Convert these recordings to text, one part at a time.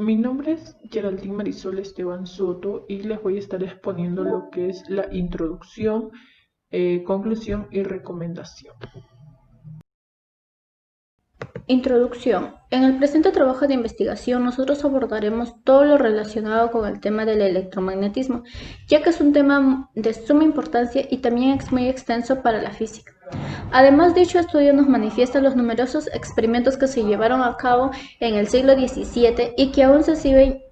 Mi nombre es Geraldine Marisol Esteban Soto y les voy a estar exponiendo lo que es la introducción, conclusión y recomendación. Introducción. En el presente trabajo de investigación nosotros abordaremos todo lo relacionado con el tema del electromagnetismo, ya que es un tema de suma importancia y también es muy extenso para la física. Además, dicho estudio nos manifiesta los numerosos experimentos que se llevaron a cabo en el siglo XVII y que aún se siguen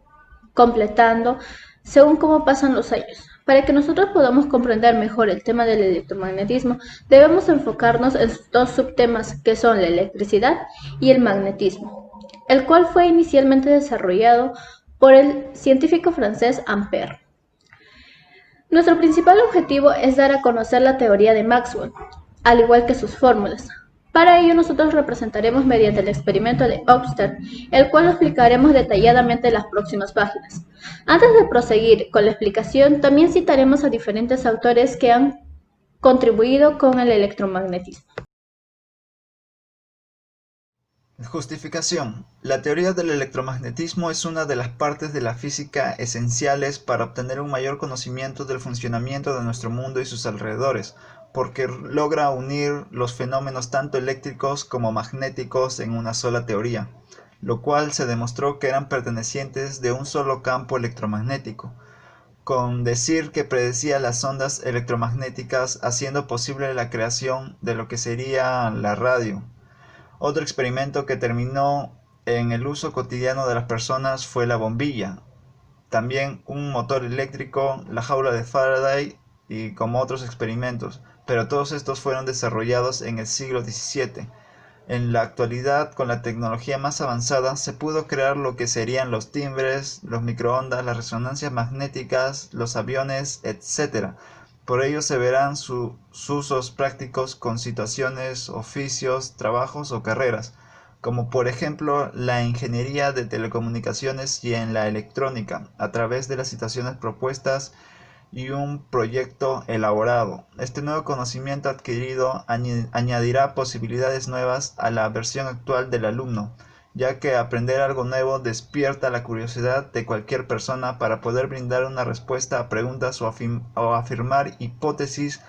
completando según cómo pasan los años. Para que nosotros podamos comprender mejor el tema del electromagnetismo, debemos enfocarnos en dos subtemas que son la electricidad y el magnetismo, el cual fue inicialmente desarrollado por el científico francés Ampère. Nuestro principal objetivo es dar a conocer la teoría de Maxwell, al igual que sus fórmulas. Para ello nosotros representaremos mediante el experimento de Oersted, el cual lo explicaremos detalladamente en las próximas páginas. Antes de proseguir con la explicación, también citaremos a diferentes autores que han contribuido con el electromagnetismo. Justificación. La teoría del electromagnetismo es una de las partes de la física esenciales para obtener un mayor conocimiento del funcionamiento de nuestro mundo y sus alrededores, porque logra unir los fenómenos tanto eléctricos como magnéticos en una sola teoría, lo cual se demostró que eran pertenecientes de un solo campo electromagnético, con decir que predecía las ondas electromagnéticas, haciendo posible la creación de lo que sería la radio. Otro experimento que terminó en el uso cotidiano de las personas fue la bombilla, también un motor eléctrico, la jaula de Faraday y como otros experimentos, pero todos estos fueron desarrollados en el siglo XVII. En la actualidad, con la tecnología más avanzada, se pudo crear lo que serían los timbres, los microondas, las resonancias magnéticas, los aviones, etcétera. Por ello se verán sus usos prácticos con situaciones, oficios, trabajos o carreras, como por ejemplo la ingeniería de telecomunicaciones y en la electrónica, a través de las situaciones propuestas y un proyecto elaborado. Este nuevo conocimiento adquirido añadirá posibilidades nuevas a la versión actual del alumno, ya que aprender algo nuevo despierta la curiosidad de cualquier persona para poder brindar una respuesta a preguntas o afirmar hipótesis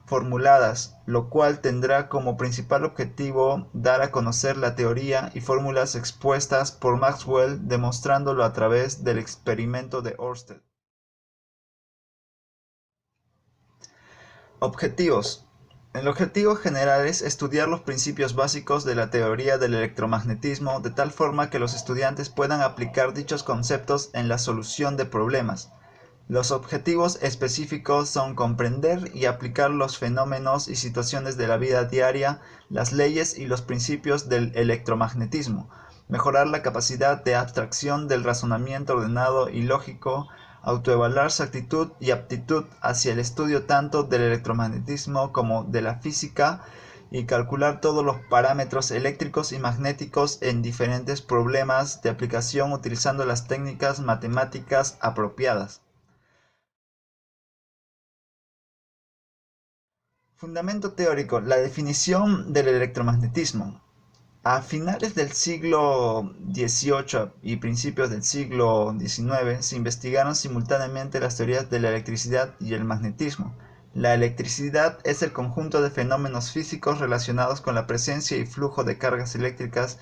formuladas, lo cual tendrá como principal objetivo dar a conocer la teoría y fórmulas expuestas por Maxwell, demostrándolo a través del experimento de Ørsted. Objetivos. El objetivo general es estudiar los principios básicos de la teoría del electromagnetismo de tal forma que los estudiantes puedan aplicar dichos conceptos en la solución de problemas. Los objetivos específicos son comprender y aplicar los fenómenos y situaciones de la vida diaria, las leyes y los principios del electromagnetismo, mejorar la capacidad de abstracción del razonamiento ordenado y lógico, autoevaluar su actitud y aptitud hacia el estudio tanto del electromagnetismo como de la física y calcular todos los parámetros eléctricos y magnéticos en diferentes problemas de aplicación utilizando las técnicas matemáticas apropiadas. Fundamento teórico. La definición del electromagnetismo. A finales del siglo XVIII y principios del siglo XIX se investigaron simultáneamente las teorías de la electricidad y el magnetismo. La electricidad es el conjunto de fenómenos físicos relacionados con la presencia y flujo de cargas eléctricas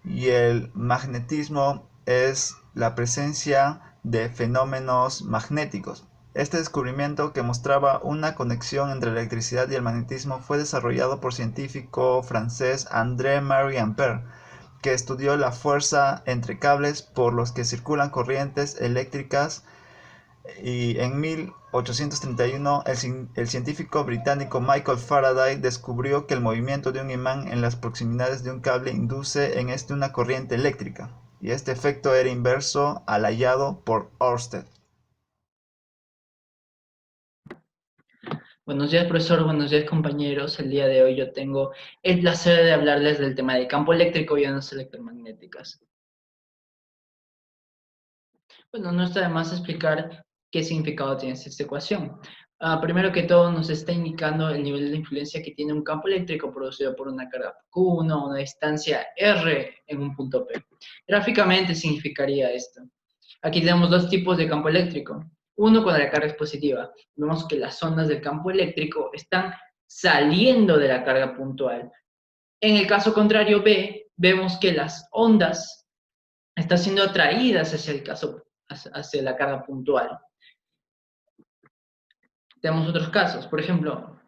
y el magnetismo es la presencia de fenómenos magnéticos. Este descubrimiento, que mostraba una conexión entre la electricidad y el magnetismo, fue desarrollado por científico francés André-Marie Ampère, que estudió la fuerza entre cables por los que circulan corrientes eléctricas, y en 1831 el científico británico Michael Faraday descubrió que el movimiento de un imán en las proximidades de un cable induce en este una corriente eléctrica, y este efecto era inverso al hallado por Ørsted. Buenos días, profesor. Buenos días, compañeros. El día de hoy yo tengo el placer de hablarles del tema del campo eléctrico y ondas electromagnéticas. Bueno, no está de más explicar qué significado tiene esta ecuación. Primero que todo nos está indicando el nivel de influencia que tiene un campo eléctrico producido por una carga Q1 a una distancia R en un punto P. Gráficamente significaría esto. Aquí tenemos dos tipos de campo eléctrico. Uno cuando la carga es positiva. Vemos que las ondas del campo eléctrico están saliendo de la carga puntual. En el caso contrario B, vemos que las ondas están siendo atraídas hacia la carga puntual. Tenemos otros casos, por ejemplo,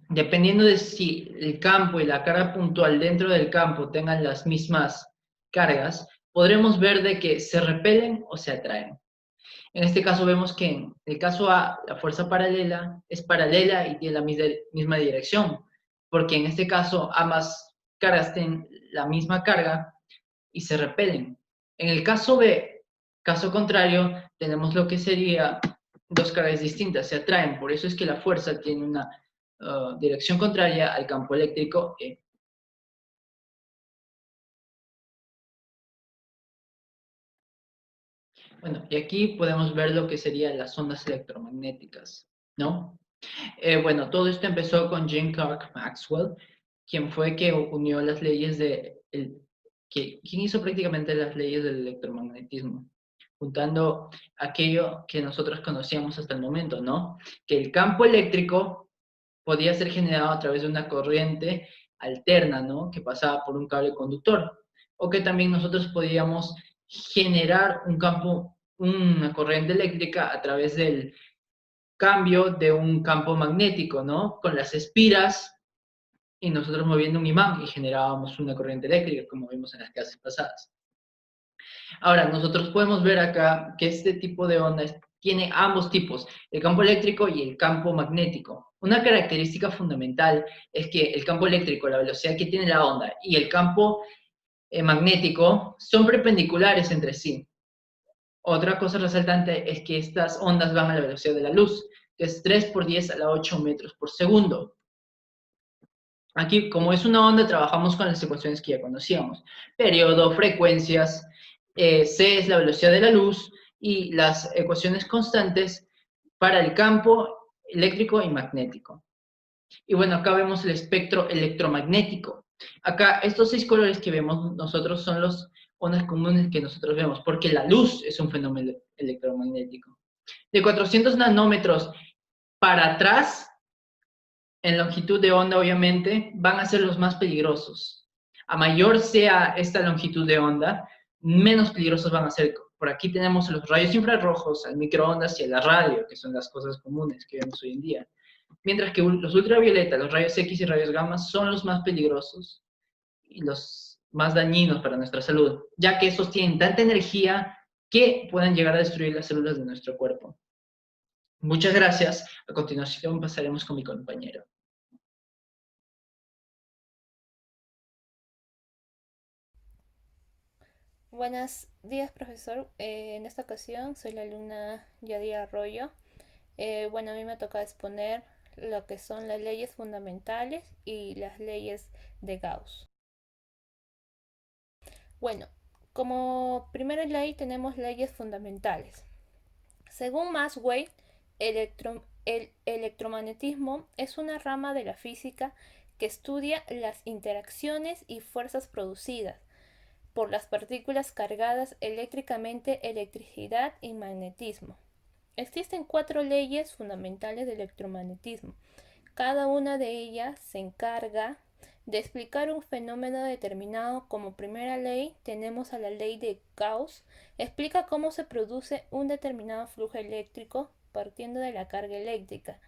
dependiendo de si el campo y la carga puntual dentro del campo tengan las mismas cargas, podremos ver de que se repelen o se atraen. En este caso vemos que en el caso A, la fuerza paralela es paralela y tiene la misma dirección, porque en este caso ambas cargas tienen la misma carga y se repelen. En el caso B, caso contrario, tenemos lo que sería dos cargas distintas, se atraen, por eso es que la fuerza tiene una dirección contraria al campo eléctrico E. Bueno, y aquí podemos ver lo que serían las ondas electromagnéticas, ¿no? Bueno, todo esto empezó con Jean Clark Maxwell, quien fue que unió las leyes quien hizo prácticamente las leyes del electromagnetismo, juntando aquello que nosotros conocíamos hasta el momento, ¿no? Que el campo eléctrico podía ser generado a través de una corriente alterna, ¿no? Que pasaba por un cable conductor, o que también nosotros podíamos generar una corriente eléctrica a través del cambio de un campo magnético, ¿no? Con las espiras y nosotros moviendo un imán y generábamos una corriente eléctrica, como vimos en las clases pasadas. Ahora, nosotros podemos ver acá que este tipo de ondas tiene ambos tipos, el campo eléctrico y el campo magnético. Una característica fundamental es que el campo eléctrico, la velocidad que tiene la onda, y el campo magnético son perpendiculares entre sí. Otra cosa resaltante es que estas ondas van a la velocidad de la luz, que es 3 por 10 a la 8 metros por segundo. Aquí, como es una onda, trabajamos con las ecuaciones que ya conocíamos. Periodo, frecuencias, C es la velocidad de la luz, y las ecuaciones constantes para el campo eléctrico y magnético. Y bueno, acá vemos el espectro electromagnético. Acá, estos 6 colores que vemos nosotros son las ondas comunes que nosotros vemos, porque la luz es un fenómeno electromagnético. De 400 nanómetros para atrás, en longitud de onda, obviamente, van a ser los más peligrosos. A mayor sea esta longitud de onda, menos peligrosos van a ser. Por aquí tenemos los rayos infrarrojos, al microondas y a la radio, que son las cosas comunes que vemos hoy en día. Mientras que los ultravioletas, los rayos X y rayos gamma son los más peligrosos y los más dañinos para nuestra salud, ya que estos tienen tanta energía que pueden llegar a destruir las células de nuestro cuerpo. Muchas gracias. A continuación pasaremos con mi compañero. Buenos días, profesor. En esta ocasión soy la alumna Yadia Arroyo. Bueno, a mí me toca exponer lo que son las leyes fundamentales y las leyes de Gauss. Bueno, como primera ley tenemos leyes fundamentales. Según Maxwell, el electromagnetismo es una rama de la física que estudia las interacciones y fuerzas producidas por las partículas cargadas eléctricamente, electricidad y magnetismo. Existen 4 leyes fundamentales del electromagnetismo. Cada una de ellas se encarga de explicar un fenómeno determinado. Como primera ley tenemos a la ley de Gauss. Explica cómo se produce un determinado flujo eléctrico partiendo de la carga eléctrica.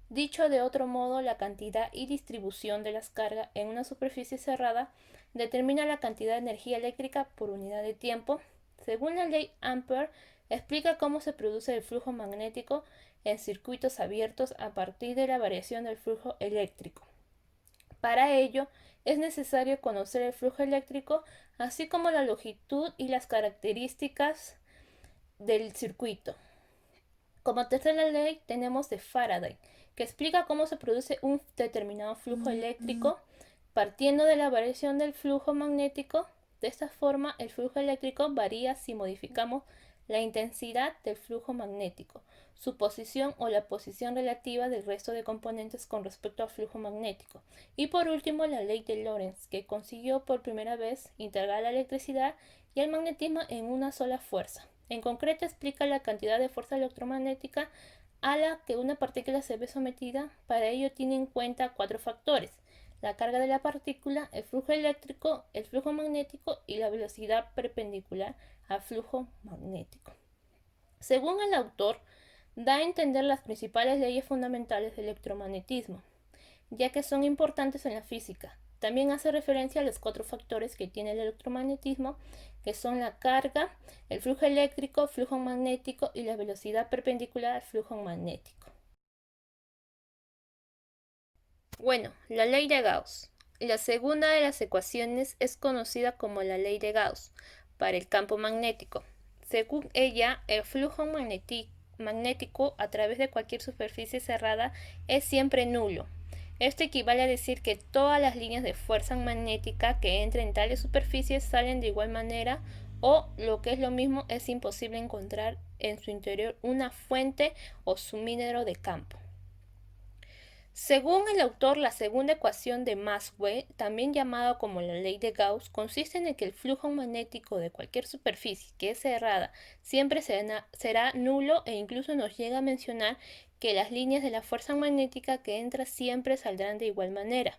Dicho de otro modo, la cantidad y distribución de las cargas en una superficie cerrada determina la cantidad de energía eléctrica por unidad de tiempo. Según la ley Ampere, explica cómo se produce el flujo magnético en circuitos abiertos a partir de la variación del flujo eléctrico. Para ello, es necesario conocer el flujo eléctrico, así como la longitud y las características del circuito. Como tercera ley tenemos de Faraday, que explica cómo se produce un determinado flujo eléctrico partiendo de la variación del flujo magnético. De esta forma, el flujo eléctrico varía si modificamos la intensidad del flujo magnético, su posición o la posición relativa del resto de componentes con respecto al flujo magnético. Y por último, la ley de Lorentz, que consiguió por primera vez integrar la electricidad y el magnetismo en una sola fuerza. En concreto, explica la cantidad de fuerza electromagnética a la que una partícula se ve sometida. Para ello tiene en cuenta 4 factores: la carga de la partícula, el flujo eléctrico, el flujo magnético y la velocidad perpendicular al flujo magnético. Según el autor, da a entender las principales leyes fundamentales del electromagnetismo, ya que son importantes en la física. También hace referencia a los 4 factores que tiene el electromagnetismo, que son la carga, el flujo eléctrico, flujo magnético y la velocidad perpendicular al flujo magnético. Bueno, la ley de Gauss. La segunda de las ecuaciones es conocida como la ley de Gauss para el campo magnético. Según ella, el flujo magnético a través de cualquier superficie cerrada es siempre nulo. Esto equivale a decir que todas las líneas de fuerza magnética que entran en tales superficies salen de igual manera, o lo que es lo mismo, es imposible encontrar en su interior una fuente o sumídero de campo. Según el autor, la segunda ecuación de Maxwell, también llamada como la ley de Gauss, consiste en que el flujo magnético de cualquier superficie que es cerrada siempre será nulo, e incluso nos llega a mencionar que las líneas de la fuerza magnética que entra siempre saldrán de igual manera.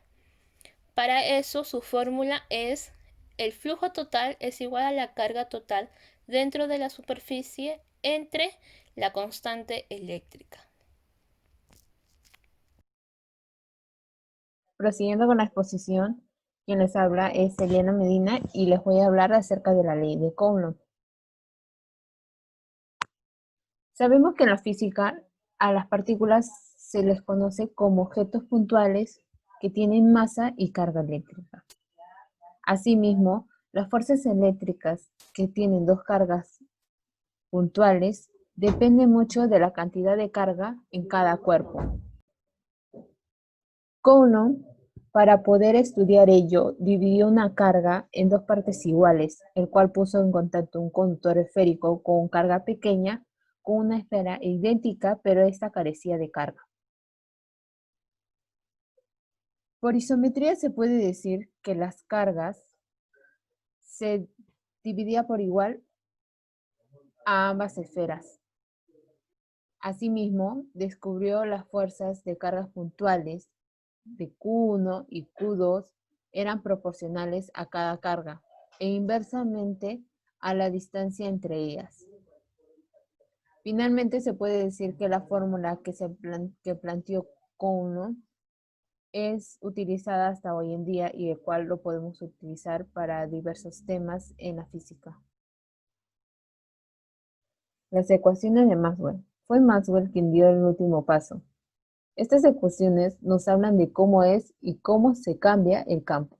Para eso, su fórmula es: el flujo total es igual a la carga total dentro de la superficie entre la constante eléctrica. Prosiguiendo con la exposición, quien les habla es Elena Medina y les voy a hablar acerca de la ley de Coulomb. Sabemos que en la física a las partículas se les conoce como objetos puntuales que tienen masa y carga eléctrica. Asimismo, las fuerzas eléctricas que tienen 2 cargas puntuales dependen mucho de la cantidad de carga en cada cuerpo. Coulomb, para poder estudiar ello, dividió una carga en 2 partes iguales, el cual puso en contacto un conductor esférico con carga pequeña con una esfera idéntica, pero esta carecía de carga. Por isometría se puede decir que las cargas se dividían por igual a ambas esferas. Asimismo, descubrió las fuerzas de cargas puntuales de Q1 y Q2 eran proporcionales a cada carga e inversamente a la distancia entre ellas. Finalmente, se puede decir que la fórmula que planteó Coulomb es utilizada hasta hoy en día y el cual lo podemos utilizar para diversos temas en la física. Las ecuaciones de Maxwell. Fue Maxwell quien dio el último paso. Estas ecuaciones nos hablan de cómo es y cómo se cambia el campo.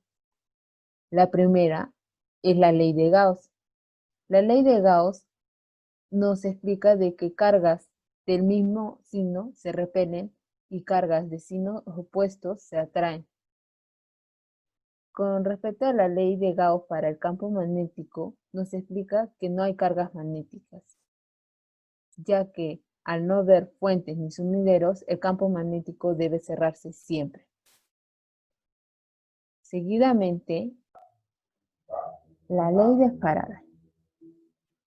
La primera es la ley de Gauss. La ley de Gauss nos explica de que cargas del mismo signo se repelen y cargas de signos opuestos se atraen. Con respecto a la ley de Gauss para el campo magnético, nos explica que no hay cargas magnéticas, ya que al no ver fuentes ni sumideros, el campo magnético debe cerrarse siempre. Seguidamente, la ley de Faraday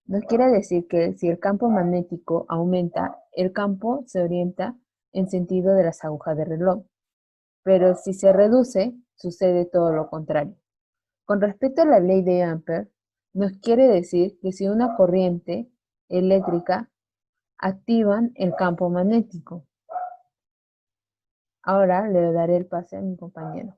nos quiere decir que si el campo magnético aumenta, el campo se orienta en sentido de las agujas de reloj, pero si se reduce, sucede todo lo contrario. Con respecto a la ley de Ampère, nos quiere decir que si una corriente eléctrica activan el campo magnético. Ahora le daré el pase a mi compañero.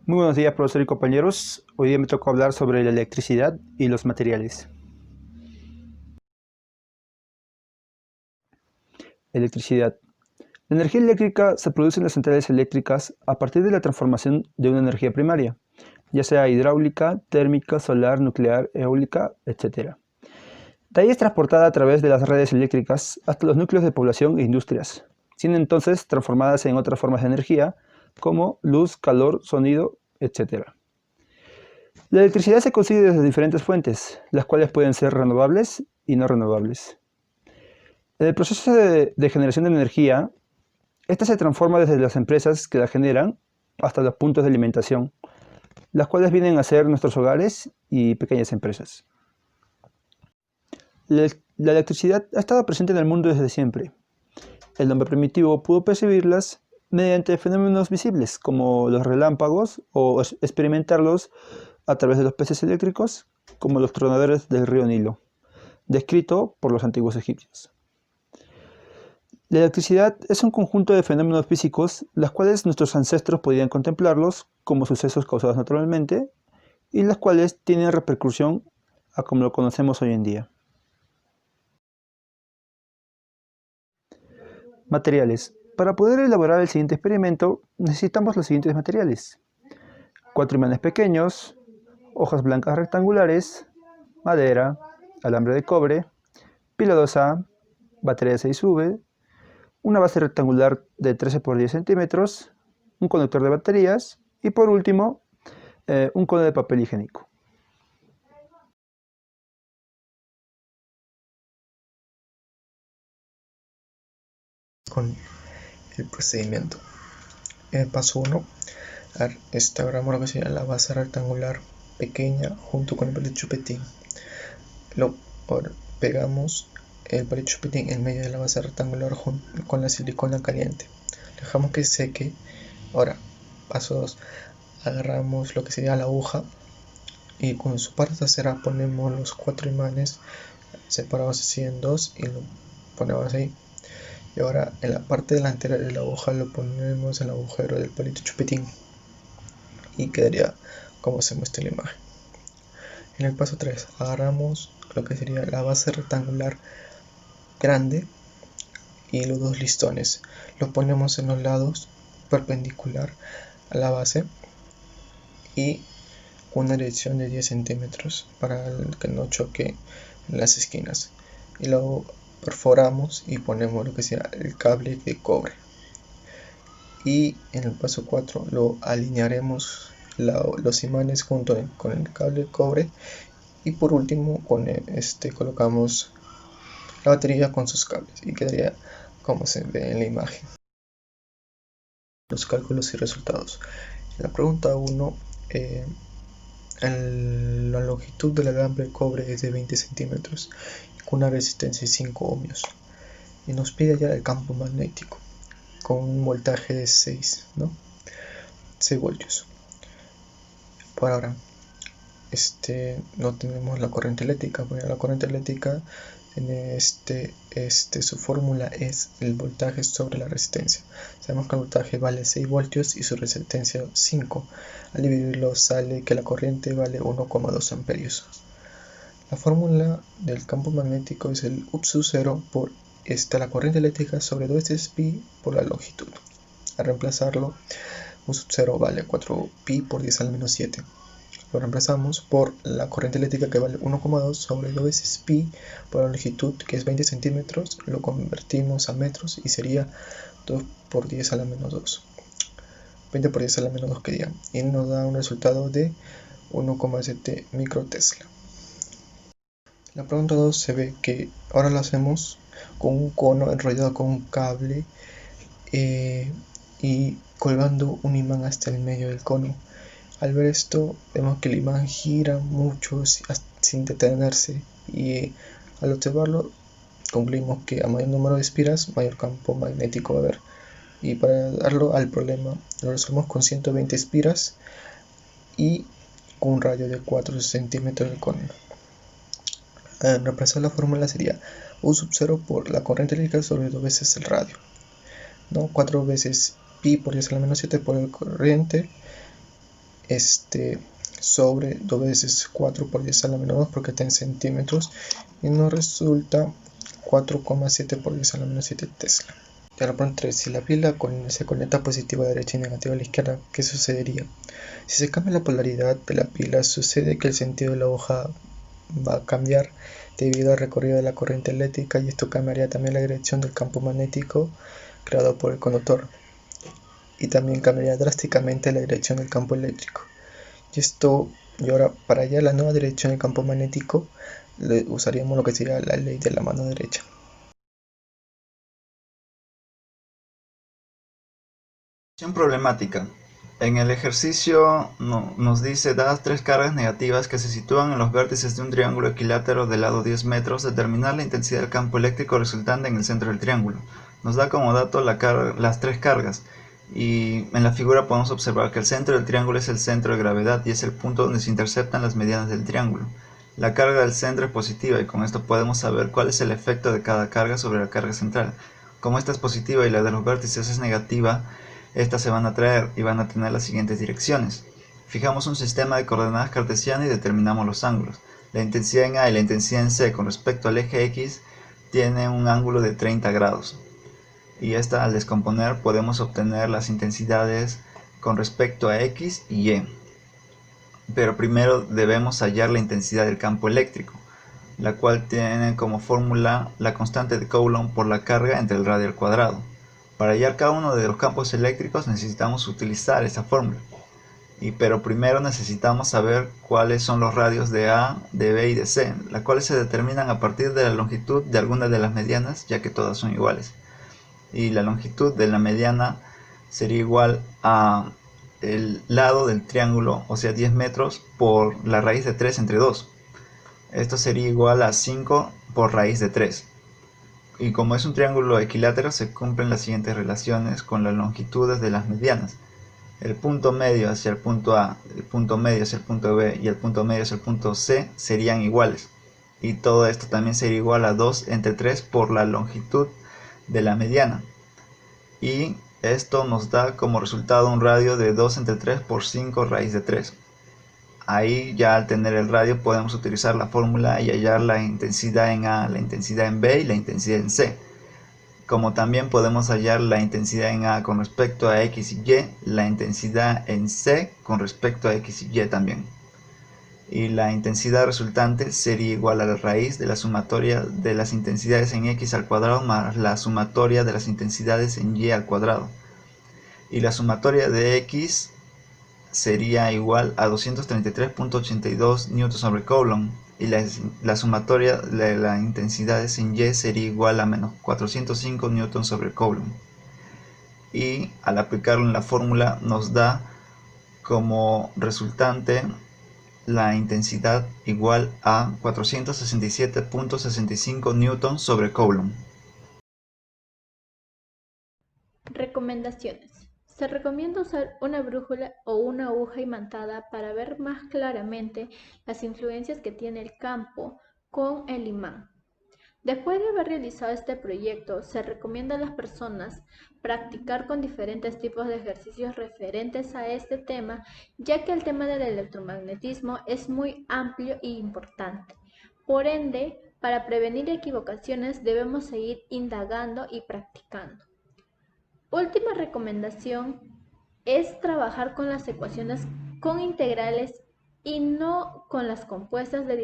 Muy buenos días, profesor y compañeros. Hoy día me tocó hablar sobre la electricidad y los materiales. Electricidad. La energía eléctrica se produce en las centrales eléctricas a partir de la transformación de una energía primaria, ya sea hidráulica, térmica, solar, nuclear, eólica, etc. De ahí es transportada a través de las redes eléctricas hasta los núcleos de población e industrias, siendo entonces transformadas en otras formas de energía como luz, calor, sonido, etc. La electricidad se consigue desde diferentes fuentes, las cuales pueden ser renovables y no renovables. En el proceso de generación de energía, esta se transforma desde las empresas que la generan hasta los puntos de alimentación, las cuales vienen a ser nuestros hogares y pequeñas empresas. La electricidad ha estado presente en el mundo desde siempre. El hombre primitivo pudo percibirlas mediante fenómenos visibles, como los relámpagos, o experimentarlos a través de los peces eléctricos, como los tronadores del río Nilo, descrito por los antiguos egipcios. La electricidad es un conjunto de fenómenos físicos, las cuales nuestros ancestros podían contemplarlos como sucesos causados naturalmente, y las cuales tienen repercusión a como lo conocemos hoy en día. Materiales. Para poder elaborar el siguiente experimento, necesitamos los siguientes materiales: 4 imanes pequeños, hojas blancas rectangulares, madera, alambre de cobre, pila 2A, batería de 6V, una base rectangular de 13 por 10 centímetros, un conector de baterías y por último, un cono de papel higiénico. Con el procedimiento. En el paso 1, agarramos lo que sería la base rectangular pequeña junto con el palito chupetín. Ahora pegamos el palito chupetín en medio de la base rectangular con la silicona caliente. Dejamos que seque. Ahora, paso 2, agarramos lo que sería la aguja y con su parte trasera ponemos los 4 imanes separados así en 2 y lo ponemos ahí. Y ahora en la parte delantera de la aguja lo ponemos en el agujero del palito chupetín y quedaría como se muestra en la imagen. En el paso 3 agarramos lo que sería la base rectangular grande y los 2 listones, los ponemos en los lados perpendicular a la base y una dirección de 10 centímetros para que no choque en las esquinas, y luego perforamos y ponemos lo que sea el cable de cobre. Y en el paso 4 lo alinearemos los imanes junto con el cable de cobre y por último colocamos la batería con sus cables y quedaría como se ve en la imagen. Los cálculos y resultados. En la pregunta 1, la longitud del alambre de cobre es de 20 centímetros con una resistencia de 5 ohmios y nos pide hallar el campo magnético con un voltaje de 6 voltios. Por ahora no tenemos la corriente eléctrica, porque la corriente eléctrica tiene su fórmula es el voltaje sobre la resistencia. Sabemos que el voltaje vale 6 voltios y su resistencia 5. Al dividirlo sale que la corriente vale 1,2 amperios. La fórmula del campo magnético es el U sub 0 por la corriente eléctrica sobre 2 veces pi por la longitud. Al reemplazarlo, U sub 0 vale 4pi por 10 al menos 7. Lo reemplazamos por la corriente eléctrica que vale 1,2 sobre 2 veces pi por la longitud, que es 20 centímetros, lo convertimos a metros y sería 2 por 10 a la menos 2. 20 por 10 a la menos 2 quería, y nos da un resultado de 1,7 microtesla. En la pregunta 2 se ve que ahora lo hacemos con un cono enrollado con un cable y colgando un imán hasta el medio del cono. Al ver esto, vemos que el imán gira mucho sin detenerse, y al observarlo concluimos que a mayor número de espiras, mayor campo magnético va a haber. Y para darlo al problema, lo resolvemos con 120 espiras y con un radio de 4 centímetros del cono. Al reemplazar la fórmula sería U sub 0 por la corriente eléctrica sobre 2 veces el radio, 4 veces pi por 10 a la menos 7 por el corriente sobre 2 veces 4 por 10 a la menos 2 porque está en centímetros, y nos resulta 4,7 por 10 a la menos 7 tesla. Y ahora pregunta 3, si la pila se conecta positiva a la derecha y negativa a la izquierda, ¿qué sucedería? Si se cambia la polaridad de la pila, sucede que el sentido de la hoja va a cambiar debido al recorrido de la corriente eléctrica, y esto cambiaría también la dirección del campo magnético creado por el conductor, y también cambiaría drásticamente la dirección del campo eléctrico. Y esto Y ahora, para hallar la nueva dirección del campo magnético, usaríamos lo que sería la ley de la mano derecha. Problemática. En el ejercicio nos dice, dadas tres cargas negativas que se sitúan en los vértices de un triángulo equilátero de lado 10 metros, determinar la intensidad del campo eléctrico resultante en el centro del triángulo. Nos da como dato las tres cargas, y en la figura podemos observar que el centro del triángulo es el centro de gravedad y es el punto donde se interceptan las medianas del triángulo. La carga del centro es positiva y con esto podemos saber cuál es el efecto de cada carga sobre la carga central. Como esta es positiva y la de los vértices es negativa, estas se van a atraer y van a tener las siguientes direcciones. Fijamos un sistema de coordenadas cartesianas y determinamos los ángulos. La intensidad en A y la intensidad en C con respecto al eje X tienen un ángulo de 30 grados. Y esta, al descomponer, podemos obtener las intensidades con respecto a X y Y. Pero primero debemos hallar la intensidad del campo eléctrico, la cual tiene como fórmula la constante de Coulomb por la carga entre el radio al cuadrado. Para hallar cada uno de los campos eléctricos necesitamos utilizar esa fórmula. Pero primero necesitamos saber cuáles son los radios de A, de B y de C, las cuales se determinan a partir de la longitud de algunas de las medianas, ya que todas son iguales. Y la longitud de la mediana sería igual a el lado del triángulo, o sea 10 metros por la raíz de 3 entre 2. Esto sería igual a 5 por raíz de 3. Y como es un triángulo equilátero, se cumplen las siguientes relaciones con las longitudes de las medianas. El punto medio hacia el punto A, el punto medio hacia el punto B y el punto medio hacia el punto C serían iguales. Y todo esto también sería igual a 2 entre 3 por la longitud de la mediana. Y esto nos da como resultado un radio de 2 entre 3 por 5 raíz de 3. Ahí ya al tener el radio podemos utilizar la fórmula y hallar la intensidad en A, la intensidad en B y la intensidad en C. Como también podemos hallar la intensidad en A con respecto a X y Y, la intensidad en C con respecto a X y Y también. Y la intensidad resultante sería igual a la raíz de la sumatoria de las intensidades en X al cuadrado más la sumatoria de las intensidades en Y al cuadrado. Y la sumatoria de X sería igual a 233.82 Newton sobre Coulomb y la sumatoria de las intensidades en Y sería igual a menos 405 Newton sobre Coulomb. Y al aplicarlo en la fórmula nos da como resultante la intensidad igual a 467.65 Newton sobre Coulomb. Recomendaciones. Se recomienda usar una brújula o una aguja imantada para ver más claramente las influencias que tiene el campo con el imán. Después de haber realizado este proyecto, se recomienda a las personas practicar con diferentes tipos de ejercicios referentes a este tema, ya que el tema del electromagnetismo es muy amplio e importante. Por ende, para prevenir equivocaciones debemos seguir indagando y practicando. Última recomendación es trabajar con las ecuaciones con integrales y no con las compuestas de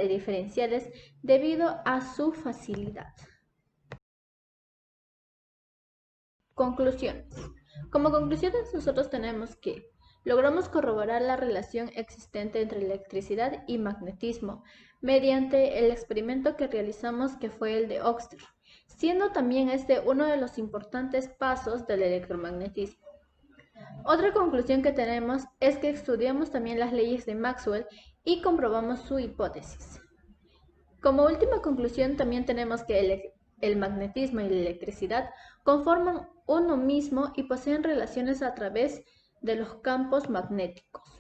diferenciales debido a su facilidad. Conclusiones. Como conclusiones nosotros tenemos que logramos corroborar la relación existente entre electricidad y magnetismo mediante el experimento que realizamos, que fue el de Oxford, siendo también este uno de los importantes pasos del electromagnetismo. Otra conclusión que tenemos es que estudiamos también las leyes de Maxwell y comprobamos su hipótesis. Como última conclusión también tenemos que el magnetismo y la electricidad conforman uno mismo y poseen relaciones a través de los campos magnéticos.